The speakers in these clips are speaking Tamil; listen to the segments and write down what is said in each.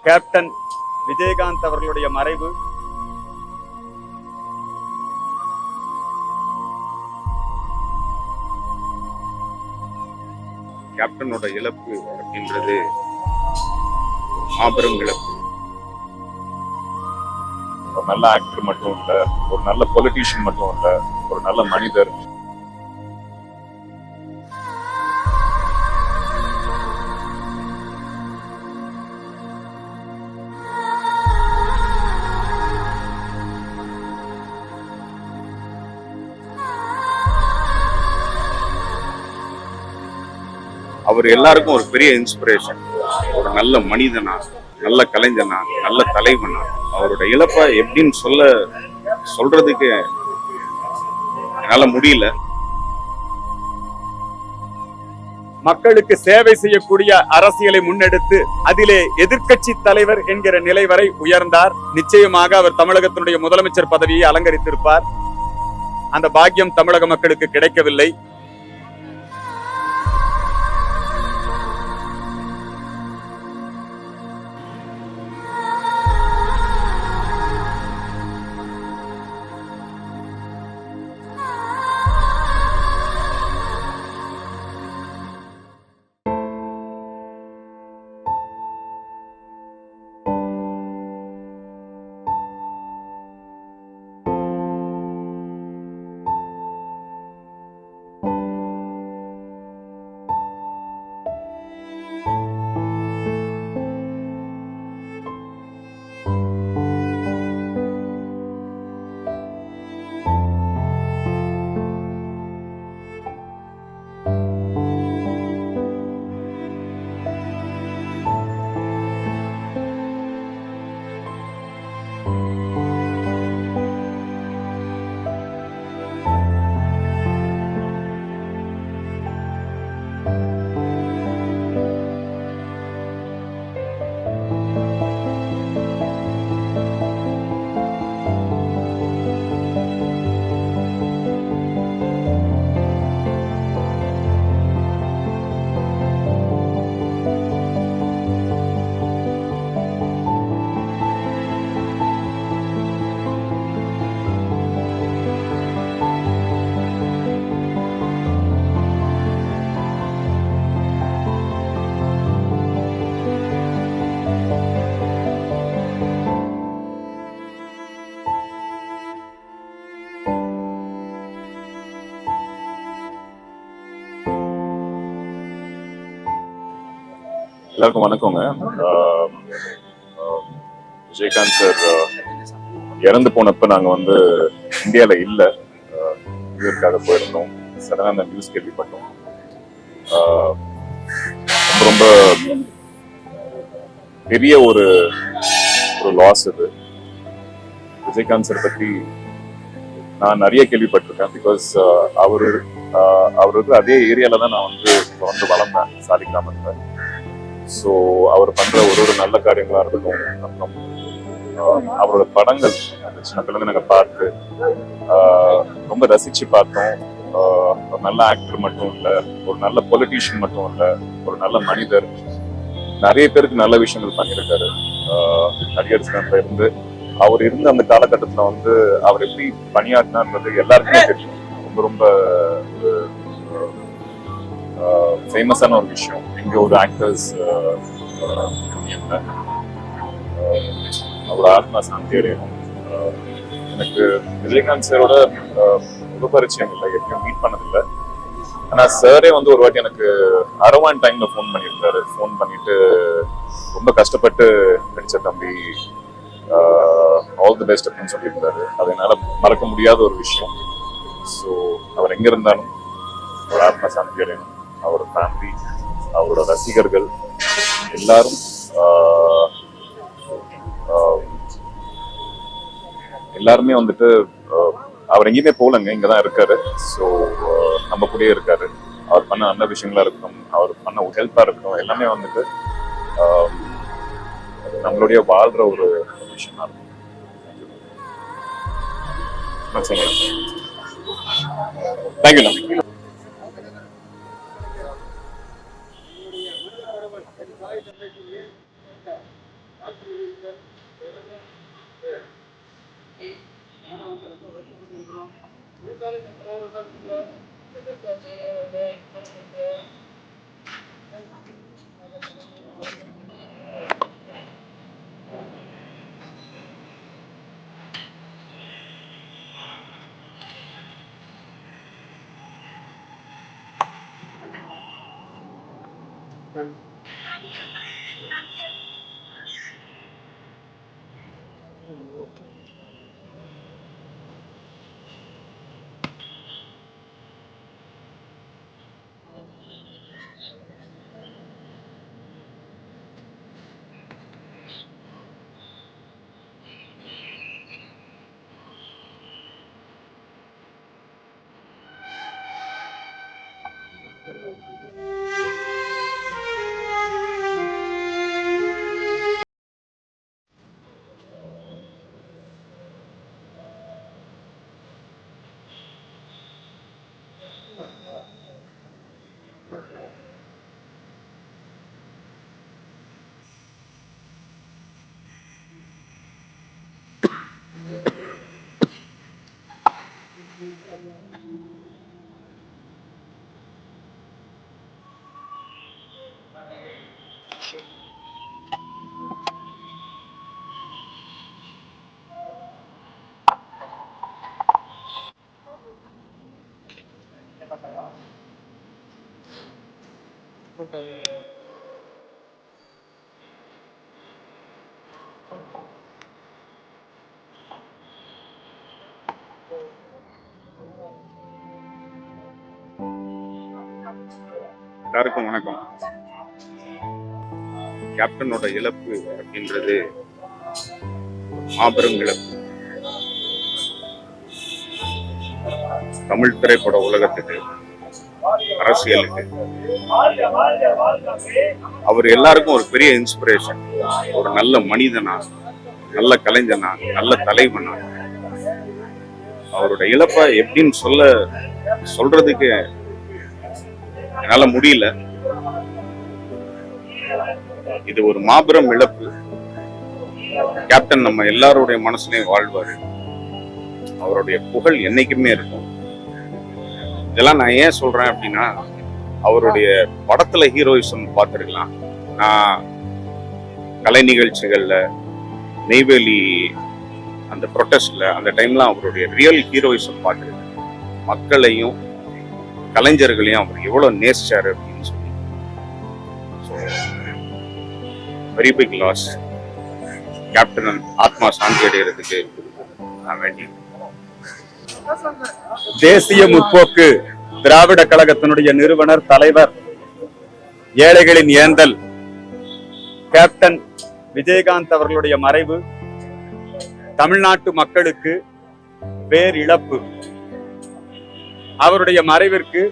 கேப்டன் விஜயகாந்த் அவர்களுடைய மறைவு கேப்டனோட இழப்பு அப்படின்றது மாபெரும் இழப்பு. ஒரு நல்ல ஆக்டர் மட்டும் இல்ல, ஒரு நல்ல பொலிட்டீஷியன் மட்டும் இல்ல, ஒரு நல்ல மனிதர். அவர் எல்லாருக்கும் ஒரு பெரிய இன்ஸ்பிரேஷன். ஒரு நல்ல மனிதனா, நல்ல கலைஞனா, நல்ல தலைவனா. அவரோட இழப்பை எப்படின்னு சொல்றதுக்கு என்னால முடியல. மக்களுக்கு சேவை செய்யக்கூடிய அரசியலை முன்னெடுத்து அதிலே எதிர்க்கட்சி தலைவர் என்கிற நிலை வரை உயர்ந்தார். நிச்சயமாக அவர் தமிழகத்தினுடைய முதலமைச்சர் பதவியை அலங்கரித்திருப்பார். அந்த பாக்கியம் தமிழக மக்களுக்கு கிடைக்கவில்லை. எல்லாருக்கும் வணக்கங்க. விஜயகாந்த் சார் இறந்து போனப்ப நாங்க இந்தியால இல்ல, இதற்காக போயிருந்தோம். சடனா அந்த நியூஸ் கேள்விப்பட்டோம். ரொம்ப ரொம்ப பெரிய ஒரு லாஸ் இது. விஜயகாந்த் சார் பத்தி நான் நிறைய கேள்விப்பட்டிருக்கேன். பிகாஸ் அவருக்கு அதே ஏரியால தான் நான் பிறந்து வளர்ந்தேன், சாலி கிராமத்துல. ஸோ அவர் பண்ற ஒரு நல்ல காரியங்களா இருக்கட்டும், அப்புறம் அவரோட படங்கள் அந்த சின்ன பிள்ளைங்க நாங்கள் பார்த்து ரொம்ப ரசிச்சு பார்த்தோம். ஒரு நல்ல ஆக்டர் மட்டும் இல்ல, ஒரு நல்ல பொலிட்டீஷியன் மட்டும் இல்ல, ஒரு நல்ல மனிதர். நிறைய பேருக்கு நல்ல விஷயங்கள் பண்ணியிருக்காரு. நடிகர் சங்கத்துல இருந்து அவர் இருந்த அந்த காலகட்டத்துல அவர் எப்படி பணியாற்றினார்ன்றது எல்லாருக்குமே தெரியும். ரொம்ப ரொம்ப ஃபேமஸான ஒரு விஷயம். இங்க ஒரு ஆக்டர்ஸ் அவரோட ஆத்மா சாந்தி அடையணும். எனக்கு விஜயகாந்த் சாரோட ரொம்ப பரிச்சயம் இல்லை, எப்பயும் மீட் பண்ணதில்லை. ஆனா சாரே ஒரு வாட்டி எனக்கு அரவான் டைம்ல ஃபோன் பண்ணியிருந்தாரு. ஃபோன் பண்ணிட்டு ரொம்ப கஷ்டப்பட்டு நடிச்ச தம்பி, ஆல் தி பெஸ்ட் அப்படின்னு சொல்லியிருந்தாரு. அது என்னால மறக்க முடியாத ஒரு விஷயம். ஸோ அவர் எங்க இருந்தாலும் அவர் ஆத்மா சாந்தி அடையணும். அவரோட ஃபேமிலி, அவரோட ரசிகர்கள் எல்லாரும் எல்லாருமே அவர் எங்கேயுமே போலங்க, இங்கதான் இருக்காரு. ஸோ நம்ம கூடயே இருக்காரு. அவர் பண்ண நல்ல விஷயங்களா இருக்கட்டும், அவர் பண்ண ஹெல்ப்பா இருக்கட்டும், எல்லாமே நம்மளுடைய வாழ்ற ஒரு விஷயமா இருக்கும். தேங்க்யூ. எல்லாருக்கும் வணக்கம். கேப்டனோட இழப்பு அப்படின்றது மாபெரும் இழப்பு. தமிழ் திரைப்பட உலகத்துக்கு, அரசியலுக்கு அவர் எல்லாருக்கும் ஒரு பெரிய இன்ஸ்பிரேஷன். ஒரு நல்ல மனிதனா, நல்ல கலைஞனா, நல்ல தலைவனா. அவரோட இழப்பை எப்படின்னு சொல்றதுக்கு என்னால முடியல. இது ஒரு மாபெரும் இழப்பு. கேப்டன் நம்ம எல்லாருடைய மனசுலயும் வாழ்வாரு. அவருடைய புகழ் என்னைக்குமே இருக்கும். இதெல்லாம் நான் ஏன் சொல்றேன் அப்படின்னா, அவருடைய படத்துல ஹீரோயிசம் பார்த்துருக்கலாம். நான் கலை நிகழ்ச்சிகள்ல, நெய்வேலி அந்த ப்ரொட்டஸ்ட்ல அந்த டைம்லாம் அவருடைய ரியல் ஹீரோயிசம் பார்த்துருக்கேன். மக்களையும் கலைஞர்களையும் அவர் எவ்வளவு நேசிச்சாரு அப்படின்னு சொல்லி. Very big loss. கேப்டன் ஆத்மா சாந்தி அடைகிறதுக்கு நான் வேண்டி. தேசிய முற்போக்கு திராவிட கழகத்தினுடைய நிறுவனர், தலைவர், ஏழைகளின் ஏந்தல் கேப்டன் விஜயகாந்த் அவர்களுடைய மறைவு தமிழ்நாட்டு மக்களுக்கு பேரிழப்பு. அவருடைய மறைவிற்கு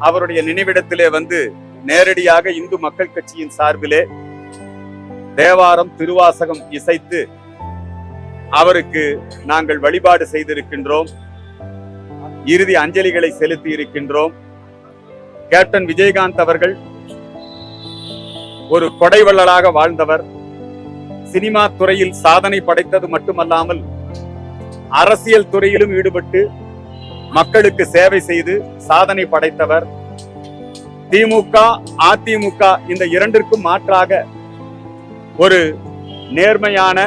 அவருடைய நினைவிடத்திலே வந்து நேரடியாக இந்து மக்கள் கட்சியின் சார்பிலே தேவாரம், திருவாசகம் இசைத்து அவருக்கு நாங்கள் வழிபாடு செய்திருக்கின்றோம். இறுதி அஞ்சலிகளை செலுத்தி இருக்கின்றோம். கேப்டன் விஜயகாந்த் அவர்கள் ஒரு கொடைவள்ளலாக வாழ்ந்தவர். சினிமா துறையில் சாதனை படைத்தது மட்டுமல்லாமல் அரசியல் துறையிலும் ஈடுபட்டு மக்களுக்கு சேவை செய்து சாதனை படைத்தவர். திமுக, அதிமுக இந்த இரண்டிற்கும் மாற்றாக ஒரு நேர்மையான,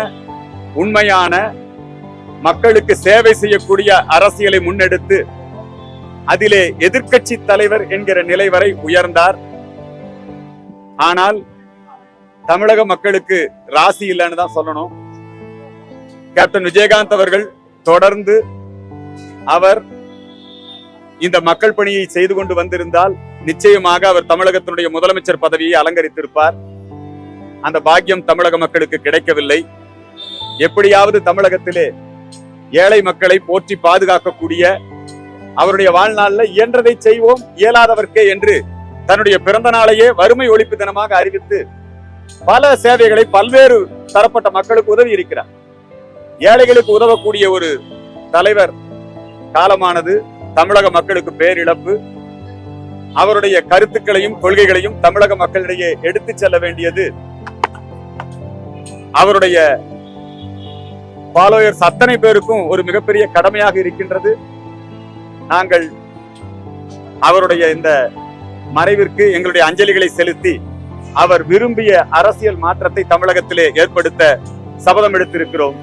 உண்மையான, மக்களுக்கு சேவை செய்யக்கூடிய அரசியலை முன்னெடுத்து அதிலே எதிர்க்கட்சி தலைவர் என்கிற நிலை வரை உயர்ந்தார். ஆனால் தமிழக மக்களுக்கு ராசி இல்லைன்னு தான் சொல்லணும். கேப்டன் விஜயகாந்த் அவர்கள் தொடர்ந்து அவர் இந்த மக்கள் பணியை செய்து கொண்டு வந்திருந்தால் நிச்சயமாக அவர் தமிழகத்தினுடைய முதலமைச்சர் பதவியை அலங்கரித்திருப்பார். அந்த பாக்கியம் தமிழக மக்களுக்கு கிடைக்கவில்லை. எப்படியாவது தமிழகத்திலே ஏழை மக்களை போற்றி பாதுகாக்கக்கூடிய, அவருடைய வாழ்நாளில் இயன்றதை செய்வோம், இயலாதவர்க்கே என்று தன்னுடைய பிறந்த நாளையே வறுமை ஒழிப்பு தினமாக அறிவித்து பல சேவைகளை பல்வேறு தரப்பட்ட மக்களுக்கு உதவி இருக்கிறார். ஏழைகளுக்கு உதவக்கூடிய ஒரு தலைவர் காலமானது தமிழக மக்களுக்கு பேரிழப்பு. அவருடைய கருத்துக்களையும் கொள்கைகளையும் தமிழக மக்களிடையே எடுத்துச் செல்ல வேண்டியது அவருடைய ஃபாலோயர்ஸ் அத்தனை பேருக்கும் ஒரு மிகப்பெரிய கடமையாக இருக்கின்றது. நாங்கள் அவருடைய இந்த மறைவிற்கு எங்களுடைய அஞ்சலிகளை செலுத்தி அவர் விரும்பிய அரசியல் மாற்றத்தை தமிழகத்திலே ஏற்படுத்த சபதம் எடுத்திருக்கிறோம்.